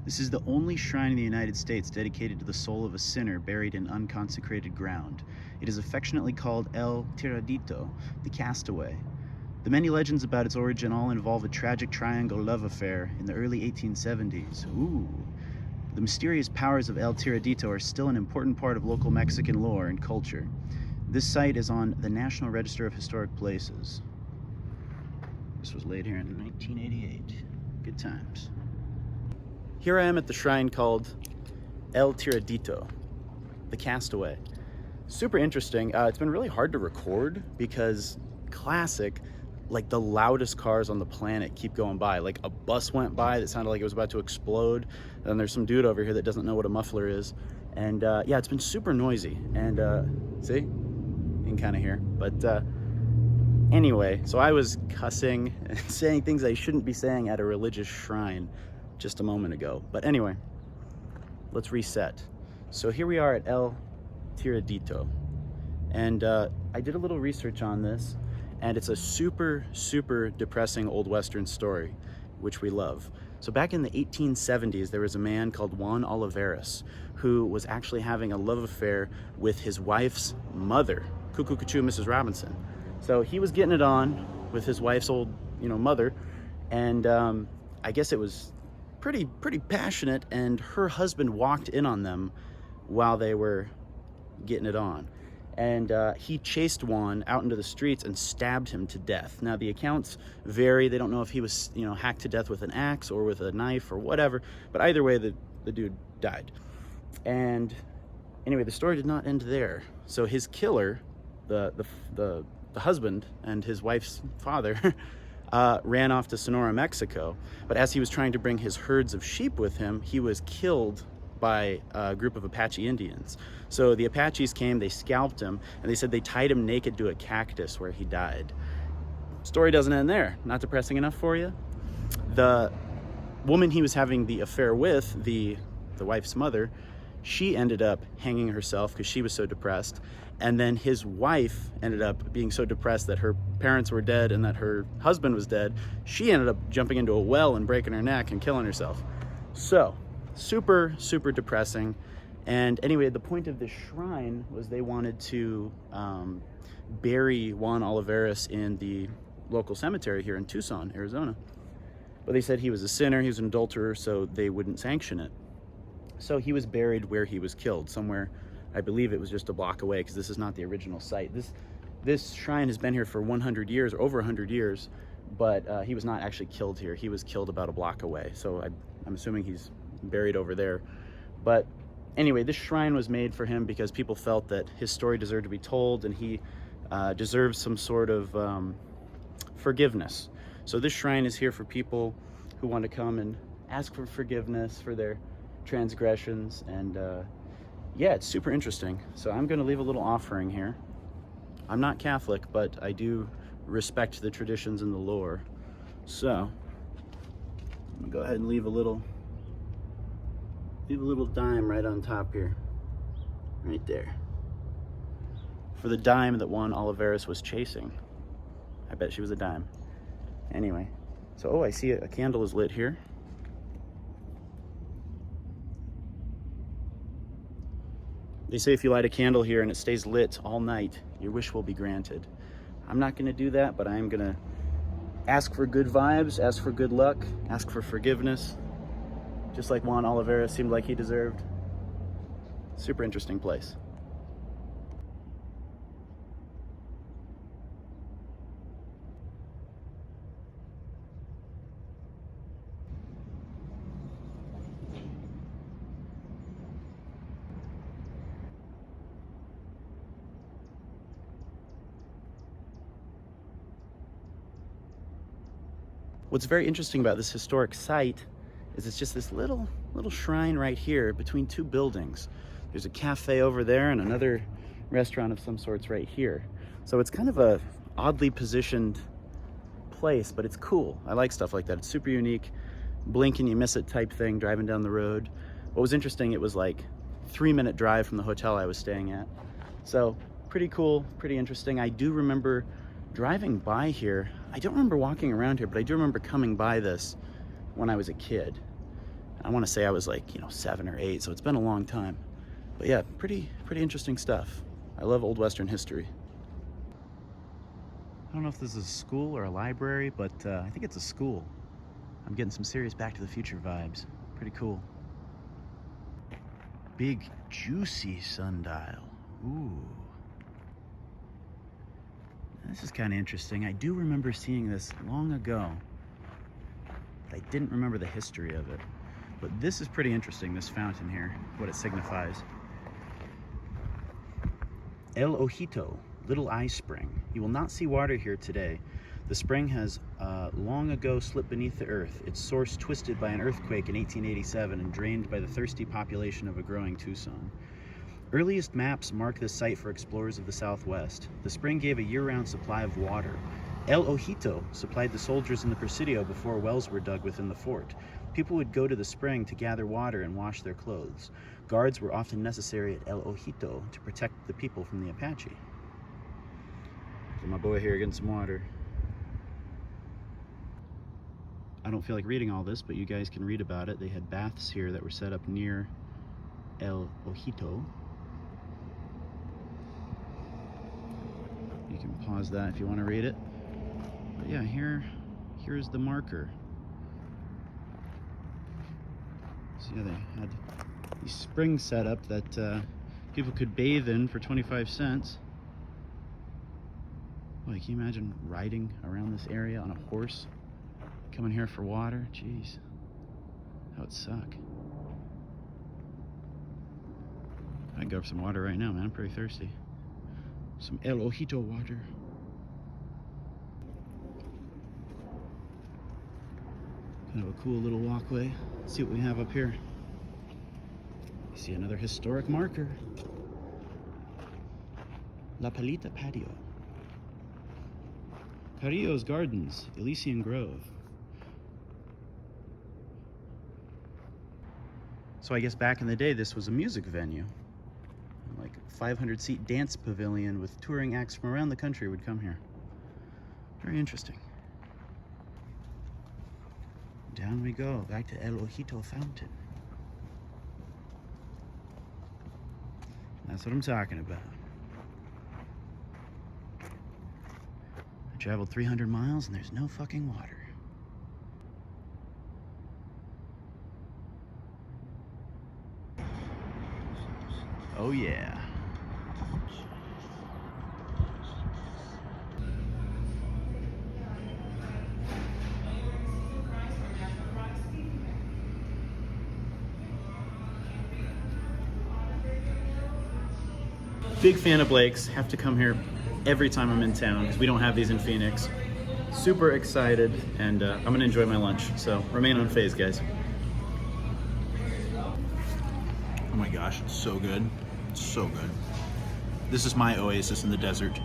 This is the only shrine in the United States dedicated to the soul of a sinner buried in unconsecrated ground. It is affectionately called El Tiradito, the castaway. The many legends about its origin all involve a tragic triangle love affair in the early 1870s. Ooh. The mysterious powers of El Tiradito are still an important part of local Mexican lore and culture. This site is on the National Register of Historic Places. This was laid here in 1988. Good times. Here I am at the shrine called El Tiradito, the castaway. Super interesting. It's been really hard to record because classic, like the loudest cars on the planet keep going by. Like a bus went by that sounded like it was about to explode. And there's some dude over here that doesn't know what a muffler is. And yeah, it's been super noisy. And see, you can kind of hear. But anyway, so I was cussing and saying things I shouldn't be saying at a religious shrine just a moment ago. But anyway, let's reset. So here we are at El Tiradito. And I did a little research on this, and it's a super, super depressing old Western story, which we love. So back in the 1870s, there was a man called Juan Olivares who was actually having a love affair with his wife's mother, Cuckoo Cuckoo Mrs. Robinson. So he was getting it on with his wife's old, mother, and I guess it was pretty passionate, and her husband walked in on them while they were getting it on. And he chased Juan out into the streets and stabbed him to death. Now the accounts vary. They don't know if he was, hacked to death with an axe or with a knife or whatever, but either way, the dude died. And anyway, the story did not end there. So his killer, the husband and his wife's father, ran off to Sonora, Mexico. But as he was trying to bring his herds of sheep with him, he was killed by a group of Apache Indians. So the Apaches came, they scalped him, and they said they tied him naked to a cactus where he died. Story doesn't end there. Not depressing enough for you? The woman he was having the affair with, the wife's mother, she ended up hanging herself because she was so depressed. And then his wife ended up being so depressed that her parents were dead and that her husband was dead. She ended up jumping into a well and breaking her neck and killing herself. So, super, super depressing. And anyway, the point of this shrine was they wanted to bury Juan Olivares in the local cemetery here in Tucson, Arizona. But they said he was a sinner, he was an adulterer, so they wouldn't sanction it. So he was buried where he was killed, somewhere, I believe it was just a block away, because this is not the original site. This shrine has been here for 100 years, or over 100 years, but he was not actually killed here. He was killed about a block away. So I'm assuming he's buried over there. But anyway, this shrine was made for him because people felt that his story deserved to be told, and he deserves some sort of forgiveness. So this shrine is here for people who want to come and ask for forgiveness for their transgressions. And yeah, it's super interesting. So I'm going to leave a little offering here. I'm not Catholic, but I do respect the traditions and the lore. So I'm gonna go ahead and leave a little dime right on top here, right there, for the dime that Juan Olivares was chasing. I bet she was a dime. Anyway, so oh, I see a candle is lit here. They say if you light a candle here and it stays lit all night, your wish will be granted. I'm not going to do that, but I am going to ask for good vibes, ask for good luck, ask for forgiveness, just like Juan Olivares seemed like he deserved. Super interesting place. What's very interesting about this historic site is it's just this little shrine right here between two buildings. There's a cafe over there and another restaurant of some sorts right here. So it's kind of a oddly positioned place, but it's cool. I like stuff like that. It's super unique. Blink and you miss it type thing driving down the road. What was interesting, it was like 3-minute drive from the hotel I was staying at. So pretty cool, pretty interesting. I do remember driving by here. I don't remember walking around here, but I do remember coming by this when I was a kid. I want to say I was like, 7 or 8, so it's been a long time. But yeah, pretty interesting stuff. I love Old Western history. I don't know if this is a school or a library, but I think it's a school. I'm getting some serious Back to the Future vibes. Pretty cool. Big, juicy sundial. Ooh. This is kind of interesting. I do remember seeing this long ago. I didn't remember the history of it. But this is pretty interesting, this fountain here, what it signifies. El Ojito, Little Eye Spring. You will not see water here today. The spring has long ago slipped beneath the earth, its source twisted by an earthquake in 1887 and drained by the thirsty population of a growing Tucson. Earliest maps mark this site for explorers of the Southwest. The spring gave a year-round supply of water. El Ojito supplied the soldiers in the Presidio before wells were dug within the fort. People would go to the spring to gather water and wash their clothes. Guards were often necessary at El Ojito to protect the people from the Apache. So my boy here getting some water. I don't feel like reading all this, but you guys can read about it. They had baths here that were set up near El Ojito. You can pause that if you want to read it. But yeah, here's the marker. So yeah, they had these springs set up that people could bathe in for 25 cents. Boy, can you imagine riding around this area on a horse? Coming here for water? Jeez. That would suck. I can go for some water right now, man. I'm pretty thirsty. Some El Ojito water. Kind of a cool little walkway. Let's see what we have up here. You see another historic marker. La Palita Patio. Carrillo's Gardens, Elysian Grove. So I guess back in the day, this was a music venue. Like a 500-seat dance pavilion with touring acts from around the country would come here. Very interesting. Down we go, back to El Ojito Fountain. That's what I'm talking about. I traveled 300 miles and there's no fucking water. Oh yeah. Big fan of Blake's. Have to come here every time I'm in town because we don't have these in Phoenix. Super excited, and I'm gonna enjoy my lunch. So remain unfazed, guys. Oh my gosh, it's so good. It's so good. This is my oasis in the desert.